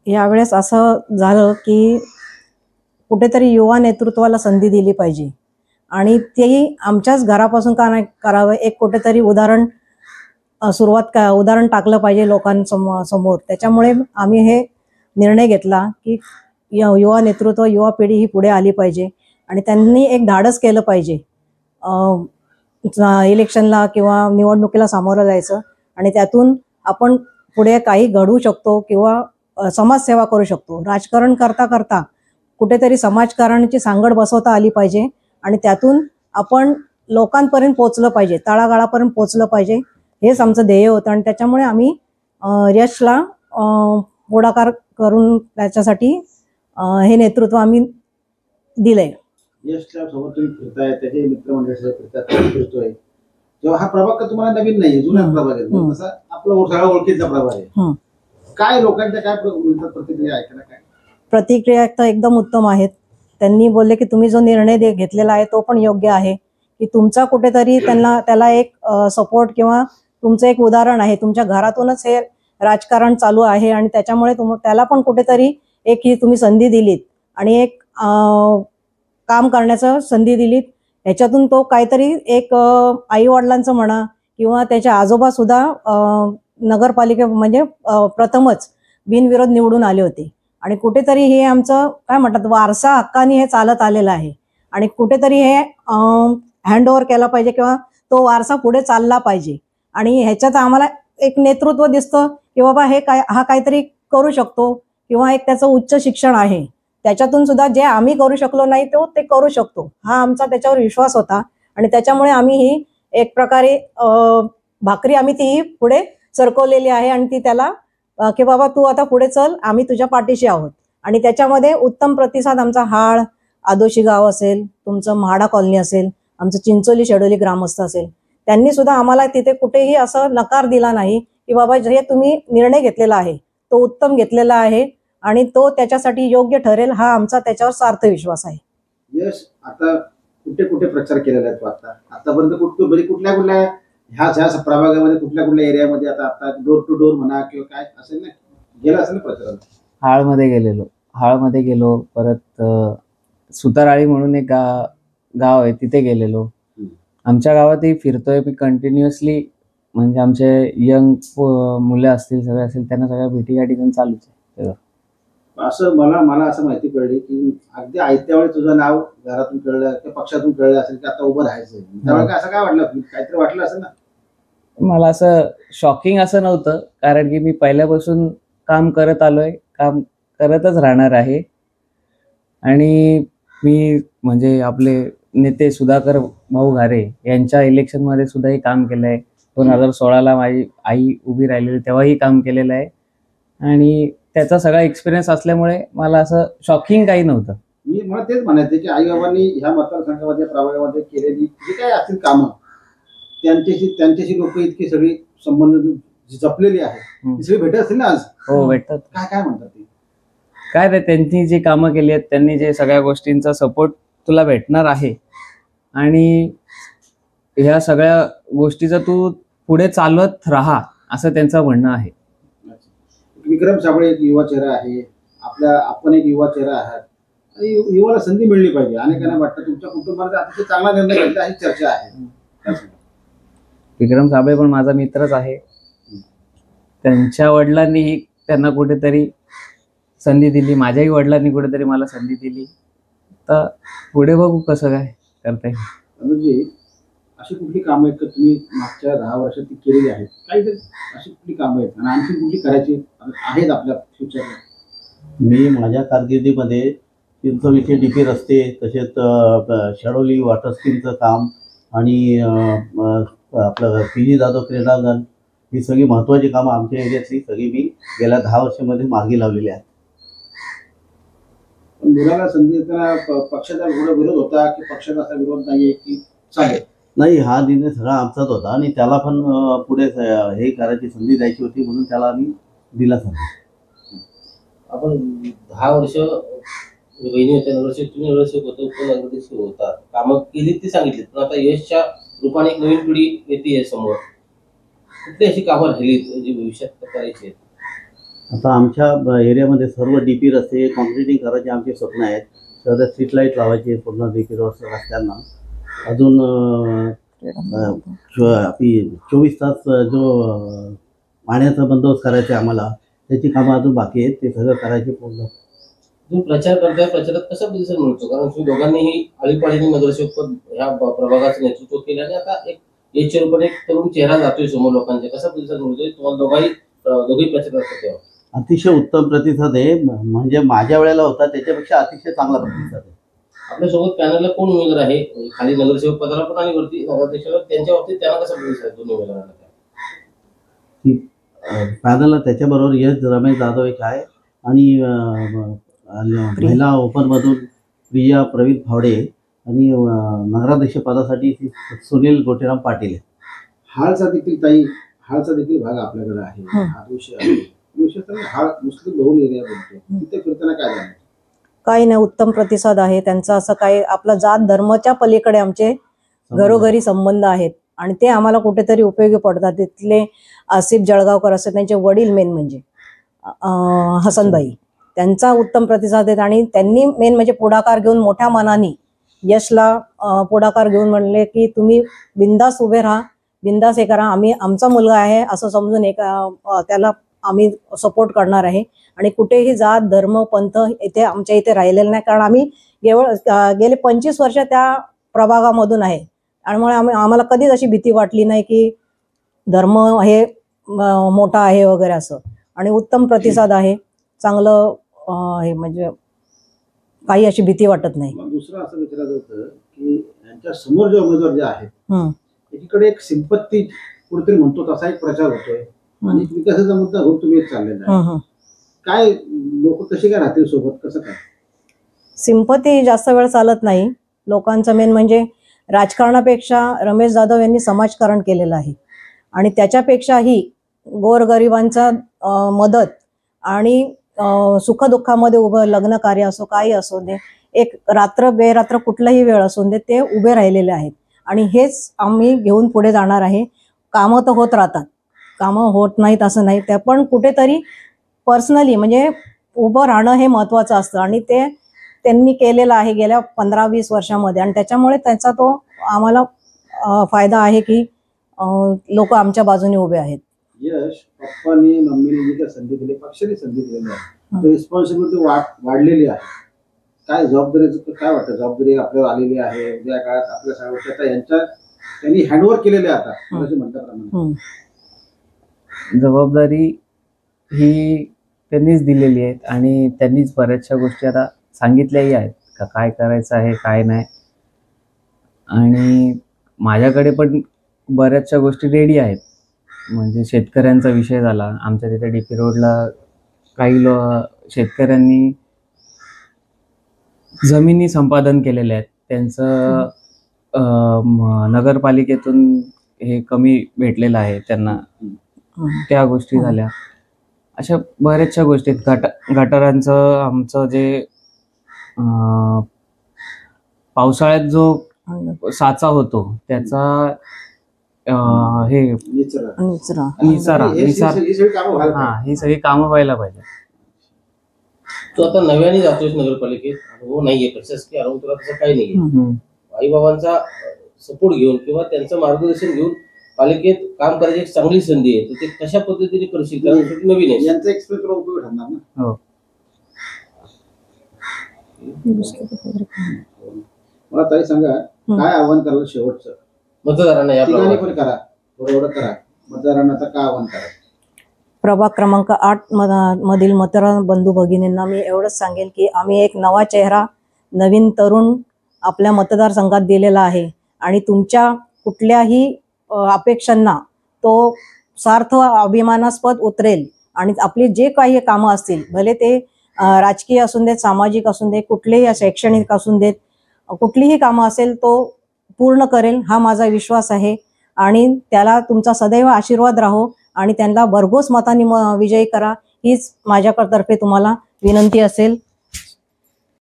यावेळेस असं झालं की कुठेतरी युवा नेतृत्वाला संधी दिली पाहिजे आणि ते आमच्याच घरापासून का नाही करावं, एक कुठेतरी उदाहरण टाकलं पाहिजे लोकांसमोर. त्याच्यामुळे आम्ही हे निर्णय घेतला की युवा नेतृत्व, युवा पिढी ही पुढे आली पाहिजे आणि त्यांनी एक धाडस केलं पाहिजे इलेक्शनला किंवा निवडणुकीला सामोरं जायचं आणि त्यातून आपण पुढे काही घडवू शकतो किंवा समाजसेवा करू शकतो. राजकारण करता करता कुठेतरी समाजकारणाची सांगड बसवता आली पाहिजे आणि त्यातून आपण लोकांपर्यंत पोहोचलं पाहिजे, तळागाळापर्यंत पोहोचलं पाहिजे. हेच आमचं ध्येय होतं आणि त्याच्यामुळे आम्ही यशला पुढाकार करून त्याच्यासाठी हे नेतृत्व आम्ही दिलंय. यशच्या सोबत तुम्ही फिरताय, त्याचे मित्रमंडळीसोबत फिरतोय, जेव्हा हा प्रभाग का तुम्हाला नवीन नाही, जुना प्रभाग आहे, तसा आपला सगळा ओळखीचा प्रभाग आहे. काय लोकांच्या काय प्रतिक्रिया ऐकायला? काय प्रतिक्रिया तर एकदम उत्तम आहेत. त्यांनी बोलले की तुम्ही जो निर्णय घेतलेला आहे तो पण योग्य आहे, की तुमचा कुठेतरी त्याला एक सपोर्ट किंवा तुमचं एक उदाहरण आहे. तुमच्या घरातूनच हे राजकारण चालू आहे आणि त्याच्यामुळे त्याला पण कुठेतरी एक ही तुम्ही संधी दिलीत आणि एक काम करण्याचं संधी दिलीत. ह्याच्यातून तो काहीतरी एक आई वडिलांचं म्हणा किंवा त्याचे आजोबा सुद्धा नगरपालिके म्हणजे प्रथमच बिनविरोध निवडून आले होते आणि कुठेतरी हे आमचं काय म्हणतात वारसा हक्काने हे चालत आलेलं आहे आणि कुठेतरी हे हँड ओव्हर केला पाहिजे किंवा तो वारसा पुढे चालला पाहिजे. आणि ह्याच्यात आम्हाला एक नेतृत्व दिसतं की बाबा हा काहीतरी करू शकतो किंवा एक त्याचं उच्च शिक्षण आहे, त्याच्यातून सुद्धा जे आम्ही करू शकलो नाही ते करू शकतो, हा आमचा त्याच्यावर विश्वास होता आणि त्याच्यामुळे आम्ही ही एक प्रकारे भाकरी आम्ही ती पुढे सरकवलेली आहे आणि ती त्याला की बाबा तू आता पुढे चल, आम्ही तुझ्या पाठीशी आहोत. आणि त्याच्यामध्ये उत्तम प्रतिसाद आमचा हाळ आदोशी गाव असेल, तुमचं म्हाडा कॉलनी असेल, आमचं चिंचोली शेडोली ग्रामस्थ असेल, त्यांनी सुद्धा आम्हाला तिथे कुठेही असं नकार दिला नाही की बाबा जे तुम्ही निर्णय घेतलेला आहे तो उत्तम घेतलेला आहे आणि तो त्याच्यासाठी योग्य ठरेल, हा आमचा त्याच्यावर सार्थ विश्वास आहे. यश आता कुठे कुठे प्रचार केलेला आहे? आतापर्यंत कुठल्या ह्या प्रभागामध्ये कुठल्या एरियामध्ये आता डोर टू डोर म्हणा किंवा काय असेल ना, गेला असेल ना प्रचार? हाळमध्ये गेलो, परत सुताराळी म्हणून एक गाव आहे तिथे गेलेलो. आमच्या गावातही फिरतोय मी कंटिन्युअसली, म्हणजे आमचे यंग मुलं असतील सगळे असेल त्यांना सगळ्या भेटीगाठी पण चालूच आहे. असं मला असं माहिती कळली की अगदी आयत्या वेळी तुझं नाव घरातून कळलं किंवा पक्षातून कळलं असेल की आता उभं राहायचं, त्यामुळे असं काय वाटलं? काहीतरी वाटलं असेल ना? मला असं शॉकिंग असं नव्हतं, कारण की मी पहिल्यापासून काम करत आलोय, काम करतच राहणार आहे. आणि मी म्हणजे आपले नेते सुधाकर भाऊ घारे यांच्या इलेक्शनमध्ये सुद्धाही काम केलं आहे. 2016ला माझी आई उभी राहिलेली तेव्हाही काम केलेलं आहे आणि त्याचा सगळा एक्सपिरियन्स असल्यामुळे मला असं शॉकिंग काही नव्हतं. मला तेच म्हणायचं की आई बाबांनी ह्या मतदारसंघामध्ये प्रभागामध्ये केलेली जी काय असतील कामं, त्यांच्याशी लोक इतकी सगळी संबंध जपलेली आहे, सगळी भेटत असतील ना आज? हो, भेटतात. काय म्हणतात ते? काय रे, त्यांनी जी कामं केली आहेत, त्यांनी जे सगळ्या गोष्टींचा सपोर्ट तुला भेटणार आहे आणि ह्या सगळ्या गोष्टीचा तू पुढे चालवत राहा असं त्यांचं म्हणणं आहे. विक्रम साबळे एक युवा चेहरा आहे, आपण एक युवा चेहरा आहात, युवाला संधी मिळली पाहिजे. अनेकांना वाटतं तुमच्या कुटुंबाचा अतिशय चांगला निर्णय घेतला ही चर्चा आहे. विक्रम साबळे पण माझा मित्रच आहे. त्यांच्या वडिलांनीही त्यांना कुठेतरी संधी दिली, माझ्याही वडिलांनी कुठेतरी मला संधी दिली. तर पुढे बघू कसं काय करता येईल. म्हणजे अशी कुठली कामं आहेत का तुम्ही मागच्या 10 वर्षात ती केलेली आहेत? काही अशी कुठली कामं आहेत आणि आणखी कुठली करायची आहेत आपल्या फ्युचरला? मी माझ्या कारकिर्दीमध्ये चिंचोलीचे DP रस्ते, तसेच शेडोली वॉटर स्कीमचं काम आणि आपलं PG जाधव क्रीडांगण, ही सगळी महत्त्वाची कामं आमच्या एरियातली सगळी मी गेल्या 10 वर्षामध्ये मार्गी लावलेली आहेत. पण मुलाला संधी देताना पक्षाचा विरोध होता की पक्षाचा असा विरोध नाहीये की चालेल? नाही, हा निर्णय सगळा आमचाच होता आणि त्याला पण पुढे हे करायची संधी द्यायची होती म्हणून त्याला आम्ही दिला संधी. आपण 10 वर्ष वहिनी होत्या, नगरसेवक तुम्ही नगरसेवक होतो, उपनगरसेवक होता, कामं केली ती सांगितली, पण आता यशच्या रूपाने एक नवीन पिढी येते समोर. कुठली अशी कामं राहिली जी भविष्यात करायची आहेत? आता आमच्या एरियामध्ये सर्व डीपी रस्ते कॉन्क्रिटिंग करायचे आमचे स्वप्न आहेत. तर स्ट्रीट लाईट लावायचे पूर्ण डीपी रोड रस्त्यांना. अजून आपली 24 तास जो पाण्याचा बंदोबस्त करायचा आहे आम्हाला, त्याची कामं अजून बाकी आहेत. ते सगळं करायचे पूर्ण. तुम्ही प्रचार करताय, प्रचारात कसा प्रतिसाद मिळतो? कारण तुम्ही दोघांनीही आळीपाळीने नगरसेवक पद ह्या प्रभागाचं नेतृत्व केलं आणि आता एक रूपाने एक तरुण चेहरा जातोय समोर लोकांचे. कसा प्रतिसाद मिळतोय तुम्हाला दोघी प्रचार करतात तेव्हा? अतिशय उत्तम प्रतिसाद आहे. म्हणजे माझ्या वेळेला होता त्याच्यापेक्षा अतिशय चांगला प्रतिसाद आहे. आपल्यासोबत पॅनलला कोण उमेदवार आहे? खाली नगरसेवक पदाला पण आणि वरती नगराध्यक्षाला, त्यांच्या बाबतीत त्यांना कसा प्रतिसाद दोन्ही उमेदवारांना? पॅनलला त्याच्याबरोबर यश रमेश जाधव एक आहे आणि महिला ओपनमधून प्रिया प्रवीण फावडे आणि नगराध्यक्ष पदासाठी सुनील गोटेराम पाटील आहे. हाळचा देखील भाग आपल्याकडे आहे. हा विषय आहे. विशेष तर हाळ मुस्लिम बहुल एरिया बनतो. तिथे फिरताना काय झालं? काही नाही, उत्तम प्रतिसाद आहे त्यांचा. असं काही आपला जात धर्माच्या पलीकडे आमचे घरोघरी संबंध आहेत आणि ते आम्हाला कुठेतरी उपयोगी पडतात. तिथले आसिफ जळगावकर असं त्यांचे वडील मेन म्हणजे हसनबाई, त्यांचा उत्तम प्रतिसाद आहे. आणि त्यांनी मेन म्हणजे पुढाकार घेऊन मोठ्या मनाने यशला पुढाकार घेऊन म्हणले की तुम्ही बिंदास उभे राहा, बिंदास हे करा, आम्ही आमचा मुलगा आहे असं समजून त्याला आम्ही सपोर्ट करणार आहे. आणि कुठेही जात धर्म पंथ इथे आमच्या इथे राहिलेलं नाही, कारण आम्ही गेले 25 वर्ष त्या प्रभागामधून आहे. त्यामुळे आम्हाला कधीच अशी भीती वाटली नाही की धर्म हे मोठा आहे वगैरे असं. आणि उत्तम प्रतिसाद आहे, चांगलं हे म्हणजे काही अशी भीती वाटत नाही. दुसरं असं विचारायचं होतं की यांच्या समोर जे उमेदवार जे आहेत एकीकडे एक सिंपत्ती कुठेतरी म्हणतो तसा एक प्रचार होतोय आणि विकासाचा मुद्दा घेऊन तुम्ही एक चाललेला आहे. काय लोक कसे काय राहतील सोबत, कसं काय? सिंपती जास्त वेळ चालत नाही. लोकांचं मेन म्हणजे राजकारणापेक्षा रमेश जाधव यांनी समाजकारण केलेलं आहे आणि त्याच्यापेक्षाही गोरगरिबांचा मदत आणि सुखदुःखामध्ये उभं, लग्न कार्य असो काही असो दे, एक रात्र बेरात्र कुठलाही वेळ असू दे ते उभे राहिलेले आहेत. आणि हेच आम्ही घेऊन पुढे जाणार आहे. कामं तर होत राहतात, कामं होत नाहीत असं नाही, त्या पण कुठेतरी पर्सनली म्हणजे उभं राहणं हे महत्त्वाचं असतं आणि ते त्यांनी केलेलं आहे गेल्या 15-20 वर्षामध्ये. आणि त्याच्यामुळे त्याचा तो आम्हाला फायदा आहे की लोक आमच्या बाजूने उभे आहेत. यश पप्पानी मम्मीने जी काही संधी दिली, पक्षाने संधी दिलेली आहे, रिस्पॉन्सिबिलिटी वाढलेली आहे. काय जबाबदारीचं काय वाटतं? जबाबदारी आपल्याला आलेली आहे उद्या काळात आपल्या सगळ्या यांच्या त्यांनी हँडओव्हर केलेले आता म्हणतात. जबाबदारी ही त्यांनीच दिलेली आहे आणि त्यांनीच बऱ्याचशा गोष्टी आता सांगितल्याही आहेत का काय करायचं आहे काय नाही. आणि माझ्याकडे पण बऱ्याचशा गोष्टी रेडी आहेत. म्हणजे शेतकऱ्यांचा विषय झाला, आमच्या तिथे डीपी रोडला काही शेतकऱ्यांनी जमिनी संपादन केलेल्या आहेत, त्यांचं नगरपालिकेतून हे कमी भेटलेलं आहे त्यांना, त्या गोष्टी झाल्या. अशा बऱ्याचशा गोष्टी आहेत. गटारांचं आमचं जे पावसाळ्यात जो साचा होतो त्याचा हे निचरा ही सगळी कामं व्हायला पाहिजे. तू आता नव्याने जातोय नगरपालिकेत, अनुभव नाहीये, प्रशासकीय अनुभव तुला तसं काही नाहीये. आई बाबांचा सपोर्ट घेऊन किंवा त्यांचं मार्गदर्शन घेऊन पालिकेत काम करायची एक चांगली संधी आहे. ते कशा पद्धतीने करशील? कारण शेवटी नवीन आहे, यांचा एक्सपिरियन्स तुला उपयोग ठरणार ना. हो. मला ताई सांगा, काय आव्हान करायला शेवटचं मतदारांना या ठिकाणी पण करा, बरोबर करा, मतदारांना काय आव्हान करा? प्रभाग क्रमांक 8 मधील मतदार बंधू भगिनींना मी एवढंच सांगेल की आम्ही एक नवा चेहरा, नवीन तरुण आपल्या मतदारसंघात दिलेला आहे आणि तुमच्या कुठल्याही अपेक्षांना तो सार्थ अभिमानास्पद उतरेल. आणि आपली जे काही कामं असतील, भले ते राजकीय असून देत, सामाजिक असून देत, कुठलेही शैक्षणिक असून देत, कुठलीही कामं असेल तो पूर्ण करेल हा माझा विश्वास आहे. आणि त्याला तुमचा सदैव आशीर्वाद राहो आणि त्यांना भरघोस मतांनी विजयी करा हीच माझ्यातर्फे तुम्हाला विनंती असेल.